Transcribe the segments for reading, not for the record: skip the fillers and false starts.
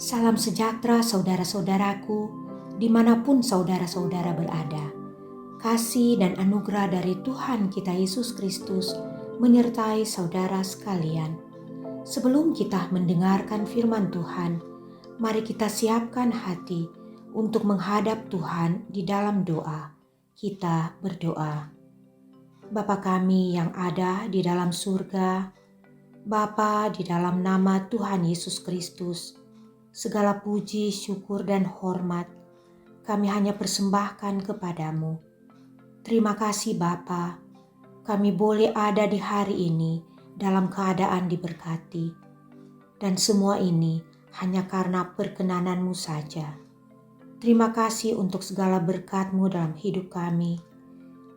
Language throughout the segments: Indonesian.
Salam sejahtera saudara-saudaraku, dimanapun saudara-saudara berada. Kasih dan anugerah dari Tuhan kita Yesus Kristus menyertai saudara sekalian. Sebelum kita mendengarkan firman Tuhan, mari kita siapkan hati untuk menghadap Tuhan di dalam doa. Kita berdoa. Bapa kami yang ada di dalam surga, Bapa, di dalam nama Tuhan Yesus Kristus, segala puji, syukur, dan hormat kami hanya persembahkan kepadamu. Terima kasih Bapa, kami boleh ada di hari ini dalam keadaan diberkati. Dan semua ini hanya karena perkenananmu saja. Terima kasih untuk segala berkat-Mu dalam hidup kami.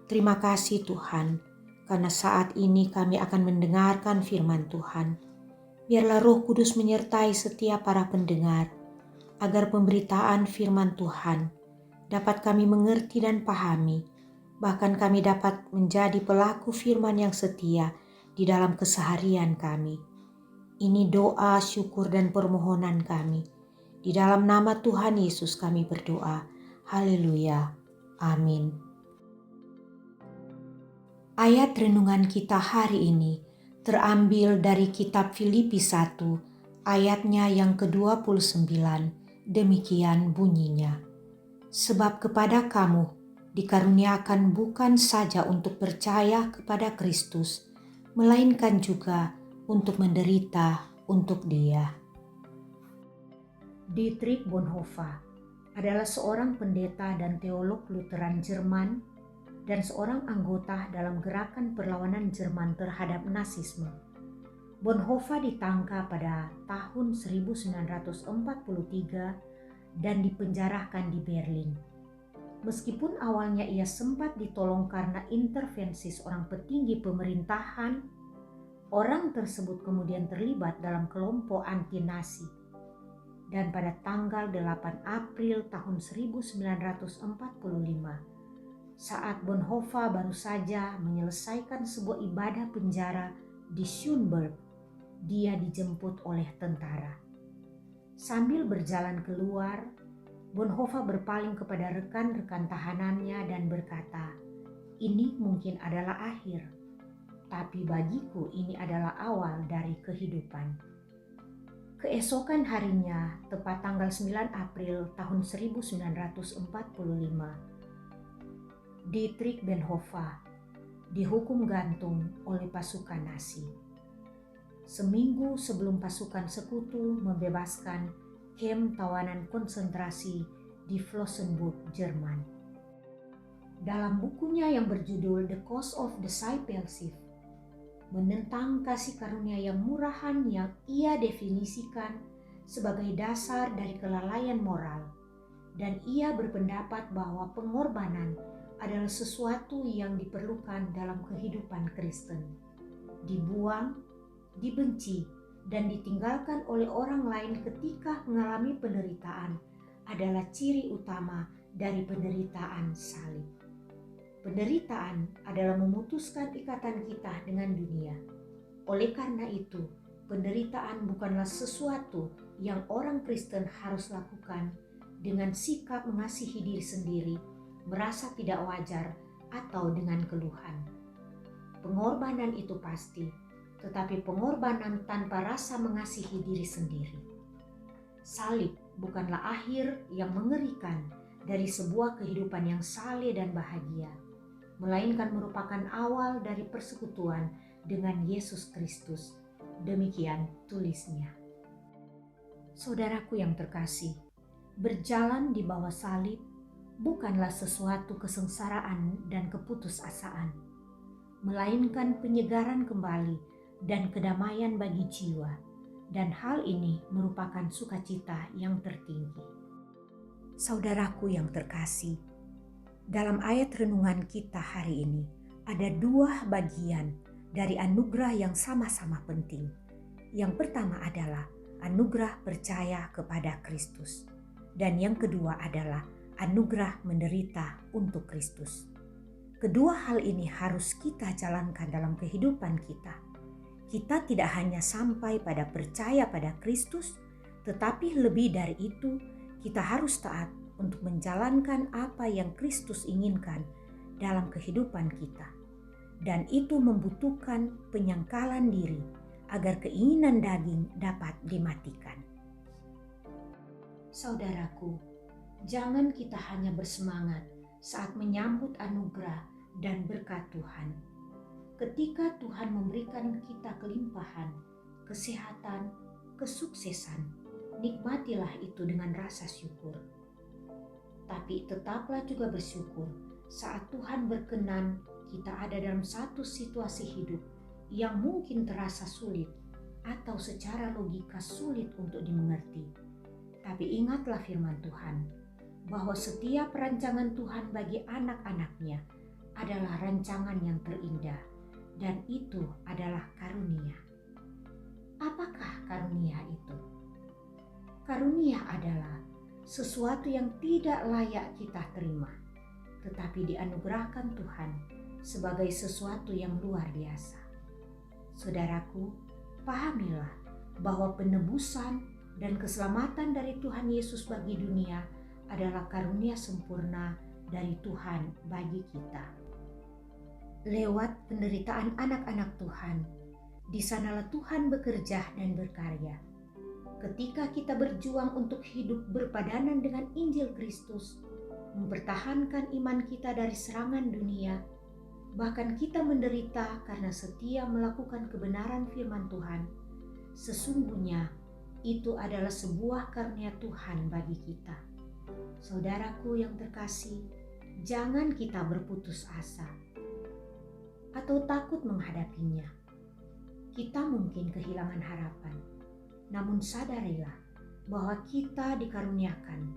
Terima kasih Tuhan, karena saat ini kami akan mendengarkan firman Tuhan. Biarlah Roh Kudus menyertai setiap para pendengar, agar pemberitaan firman Tuhan dapat kami mengerti dan pahami, bahkan kami dapat menjadi pelaku firman yang setia di dalam keseharian kami. Ini doa, syukur, dan permohonan kami. Di dalam nama Tuhan Yesus kami berdoa. Haleluya. Amin. Ayat renungan kita hari ini terambil dari kitab Filipi 1, ayatnya yang ke-29, demikian bunyinya. Sebab kepada kamu dikaruniakan bukan saja untuk percaya kepada Kristus, melainkan juga untuk menderita untuk Dia. Dietrich Bonhoeffer adalah seorang pendeta dan teolog Lutheran Jerman dan seorang anggota dalam gerakan perlawanan Jerman terhadap Nazisme. Bonhoeffer ditangkap pada tahun 1943 dan dipenjarakan di Berlin. Meskipun awalnya ia sempat ditolong karena intervensi seorang petinggi pemerintahan, orang tersebut kemudian terlibat dalam kelompok anti-Nazi. Dan pada tanggal 8 April tahun 1945, saat Bonhoeffer baru saja menyelesaikan sebuah ibadah penjara di Schönberg, dia dijemput oleh tentara. Sambil berjalan keluar, Bonhoeffer berpaling kepada rekan-rekan tahanannya dan berkata, "Ini mungkin adalah akhir, tapi bagiku ini adalah awal dari kehidupan." Keesokan harinya, tepat tanggal 9 April tahun 1945, Dietrich Bonhoeffer dihukum gantung oleh pasukan Nazi. Seminggu sebelum pasukan sekutu membebaskan kamp tawanan konsentrasi di Flossenbürg, Jerman. Dalam bukunya yang berjudul The Cost of Discipleship, menentang kasih karunia yang murahan yang ia definisikan sebagai dasar dari kelalaian moral, dan ia berpendapat bahwa pengorbanan adalah sesuatu yang diperlukan dalam kehidupan Kristen. Dibuang, dibenci, dan ditinggalkan oleh orang lain ketika mengalami penderitaan adalah ciri utama dari penderitaan salib. Penderitaan adalah memutuskan ikatan kita dengan dunia. Oleh karena itu, penderitaan bukanlah sesuatu yang orang Kristen harus lakukan dengan sikap mengasihi diri sendiri, merasa tidak wajar, atau dengan keluhan. Pengorbanan itu pasti, tetapi pengorbanan tanpa rasa mengasihi diri sendiri. Salib bukanlah akhir yang mengerikan dari sebuah kehidupan yang saleh dan bahagia, melainkan merupakan awal dari persekutuan dengan Yesus Kristus. Demikian tulisnya. Saudaraku yang terkasih, berjalan di bawah salib bukanlah sesuatu kesengsaraan dan keputusasaan, melainkan penyegaran kembali dan kedamaian bagi jiwa, dan hal ini merupakan sukacita yang tertinggi. Saudaraku yang terkasih, dalam ayat renungan kita hari ini ada dua bagian dari anugerah yang sama-sama penting. Yang pertama adalah anugerah percaya kepada Kristus, dan yang kedua adalah anugerah menderita untuk Kristus. Kedua hal ini harus kita jalankan dalam kehidupan kita. Kita tidak hanya sampai pada percaya pada Kristus, Tetapi lebih dari itu, kita harus taat untuk menjalankan apa yang Kristus inginkan dalam kehidupan kita. Dan itu membutuhkan penyangkalan diri agar keinginan daging dapat dimatikan. Saudaraku, jangan kita hanya bersemangat saat menyambut anugerah dan berkat Tuhan. Ketika Tuhan memberikan kita kelimpahan, kesehatan, kesuksesan, nikmatilah itu dengan rasa syukur. Tapi tetaplah juga bersyukur saat Tuhan berkenan kita ada dalam satu situasi hidup yang mungkin terasa sulit atau secara logika sulit untuk dimengerti. Tapi ingatlah firman Tuhan, bahwa setiap rancangan Tuhan bagi anak-anaknya adalah rancangan yang terindah, dan itu adalah karunia. Apakah karunia itu? Karunia adalah sesuatu yang tidak layak kita terima, tetapi dianugerahkan Tuhan sebagai sesuatu yang luar biasa. Saudaraku, pahamilah bahwa penebusan dan keselamatan dari Tuhan Yesus bagi dunia adalah karunia sempurna dari Tuhan bagi kita. Lewat penderitaan anak-anak Tuhan, di sanalah Tuhan bekerja dan berkarya. Ketika kita berjuang untuk hidup berpadanan dengan Injil Kristus, mempertahankan iman kita dari serangan dunia, bahkan kita menderita karena setia melakukan kebenaran firman Tuhan, sesungguhnya itu adalah sebuah karunia Tuhan bagi kita. Saudaraku yang terkasih, jangan kita berputus asa atau takut menghadapinya. Kita mungkin kehilangan harapan, namun sadarilah bahwa kita dikaruniakan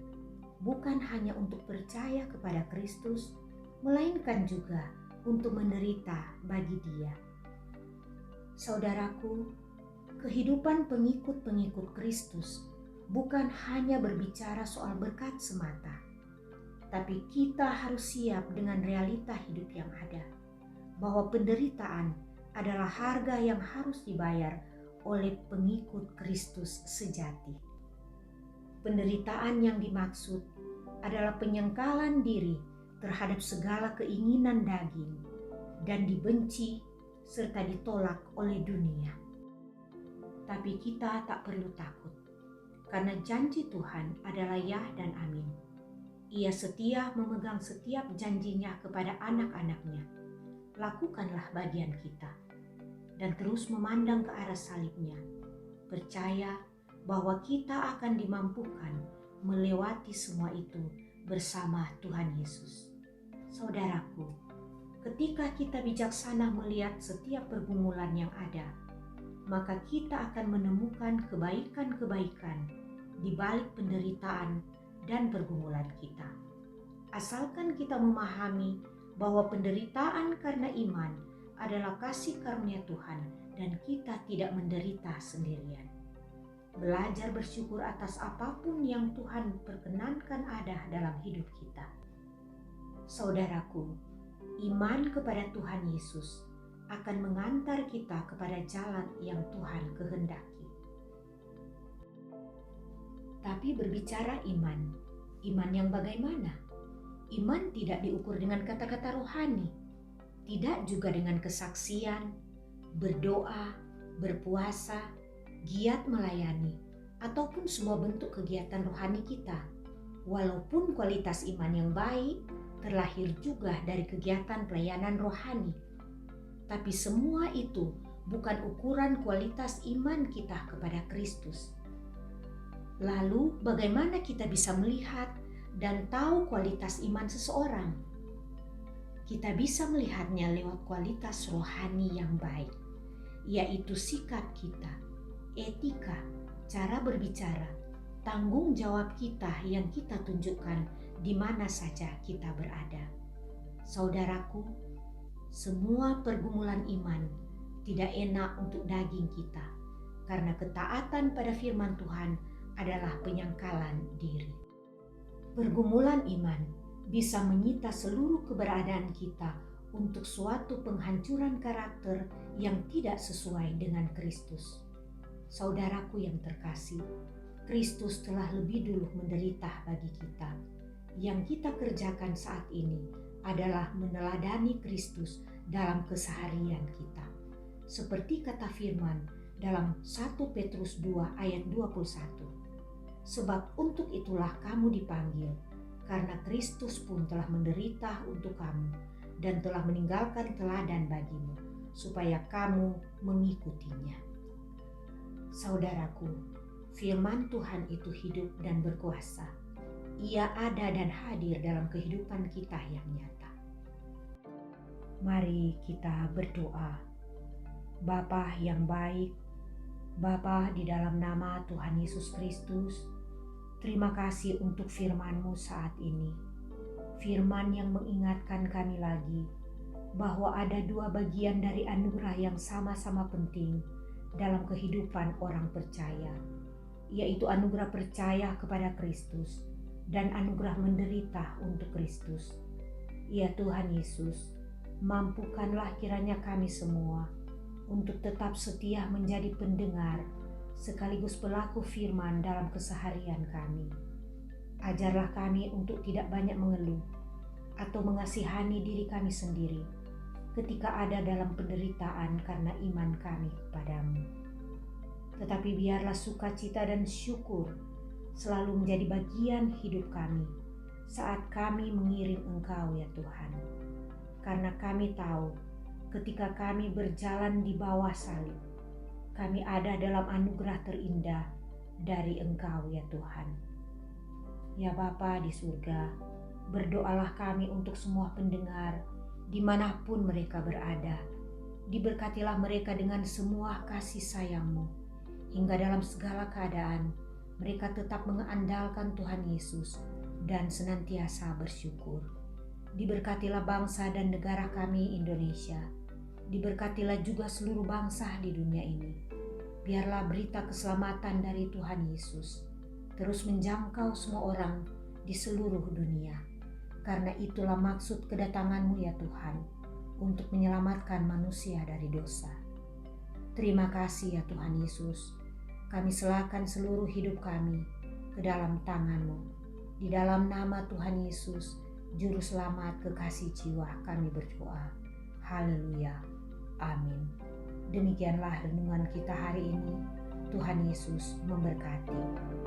bukan hanya untuk percaya kepada Kristus, melainkan juga untuk menderita bagi Dia. Saudaraku, kehidupan pengikut-pengikut Kristus bukan hanya berbicara soal berkat semata, tapi kita harus siap dengan realita hidup yang ada, bahwa penderitaan adalah harga yang harus dibayar oleh pengikut Kristus sejati. Penderitaan yang dimaksud adalah penyangkalan diri terhadap segala keinginan daging dan dibenci serta ditolak oleh dunia. Tapi kita tak perlu takut, karena janji Tuhan adalah ya dan amin. Ia setia memegang setiap janjinya kepada anak-anaknya. Lakukanlah bagian kita dan terus memandang ke arah salibnya. Percaya bahwa kita akan dimampukan melewati semua itu bersama Tuhan Yesus. Saudaraku, ketika kita bijaksana melihat setiap pergumulan yang ada, maka kita akan menemukan kebaikan-kebaikan di balik penderitaan dan pergumulan kita. Asalkan kita memahami bahwa penderitaan karena iman adalah kasih karunia Tuhan dan kita tidak menderita sendirian. Belajar bersyukur atas apapun yang Tuhan perkenankan ada dalam hidup kita. Saudaraku, iman kepada Tuhan Yesus akan mengantar kita kepada jalan yang Tuhan kehendaki. Tapi berbicara iman yang bagaimana? Iman tidak diukur dengan kata-kata rohani, tidak juga dengan kesaksian, berdoa, berpuasa, giat melayani, ataupun semua bentuk kegiatan rohani kita. Walaupun kualitas iman yang baik terlahir juga dari kegiatan pelayanan rohani, tapi semua itu bukan ukuran kualitas iman kita kepada Kristus. Lalu bagaimana kita bisa melihat dan tahu kualitas iman seseorang? Kita bisa melihatnya lewat kualitas rohani yang baik, yaitu sikap kita, etika, cara berbicara, tanggung jawab kita yang kita tunjukkan di mana saja kita berada. Saudaraku, semua pergumulan iman tidak enak untuk daging kita, karena ketaatan pada firman Tuhan adalah penyangkalan diri. Pergumulan iman bisa menyita seluruh keberadaan kita untuk suatu penghancuran karakter yang tidak sesuai dengan Kristus. Saudaraku yang terkasih, Kristus telah lebih dulu menderita bagi kita. Yang kita kerjakan saat ini adalah meneladani Kristus dalam keseharian kita. Seperti kata firman dalam 1 Petrus 2 ayat 21. Sebab untuk itulah kamu dipanggil, karena Kristus pun telah menderita untuk kamu dan telah meninggalkan teladan bagimu, supaya kamu mengikutinya. Saudaraku, firman Tuhan itu hidup dan berkuasa. Ia ada dan hadir dalam kehidupan kita yang nyata. Mari kita berdoa. Bapa yang baik, Bapa di dalam nama Tuhan Yesus Kristus, terima kasih untuk firman-Mu saat ini. Firman yang mengingatkan kami lagi bahwa ada dua bagian dari anugerah yang sama-sama penting dalam kehidupan orang percaya, yaitu anugerah percaya kepada Kristus dan anugerah menderita untuk Kristus. Ya Tuhan Yesus, mampukanlah kiranya kami semua untuk tetap setia menjadi pendengar sekaligus pelaku firman dalam keseharian kami. Ajarlah kami untuk tidak banyak mengeluh atau mengasihani diri kami sendiri ketika ada dalam penderitaan karena iman kami kepadamu. Tetapi biarlah sukacita dan syukur selalu menjadi bagian hidup kami saat kami mengiring Engkau ya Tuhan. Karena kami tahu ketika kami berjalan di bawah salib, kami ada dalam anugerah terindah dari Engkau ya Tuhan. Ya Bapa di surga, berdoalah kami untuk semua pendengar dimanapun mereka berada. Diberkatilah mereka dengan semua kasih sayang-Mu, hingga dalam segala keadaan mereka tetap mengandalkan Tuhan Yesus dan senantiasa bersyukur. Diberkatilah bangsa dan negara kami Indonesia. Diberkatilah juga seluruh bangsa di dunia ini. Biarlah berita keselamatan dari Tuhan Yesus terus menjangkau semua orang di seluruh dunia. Karena itulah maksud kedatangan-Mu ya Tuhan, untuk menyelamatkan manusia dari dosa. Terima kasih ya Tuhan Yesus. Kami serahkan seluruh hidup kami ke dalam tangan-Mu. Di dalam nama Tuhan Yesus, Juru Selamat kekasih jiwa, kami berdoa. Haleluya. Amin. Demikianlah renungan kita hari ini. Tuhan Yesus memberkati.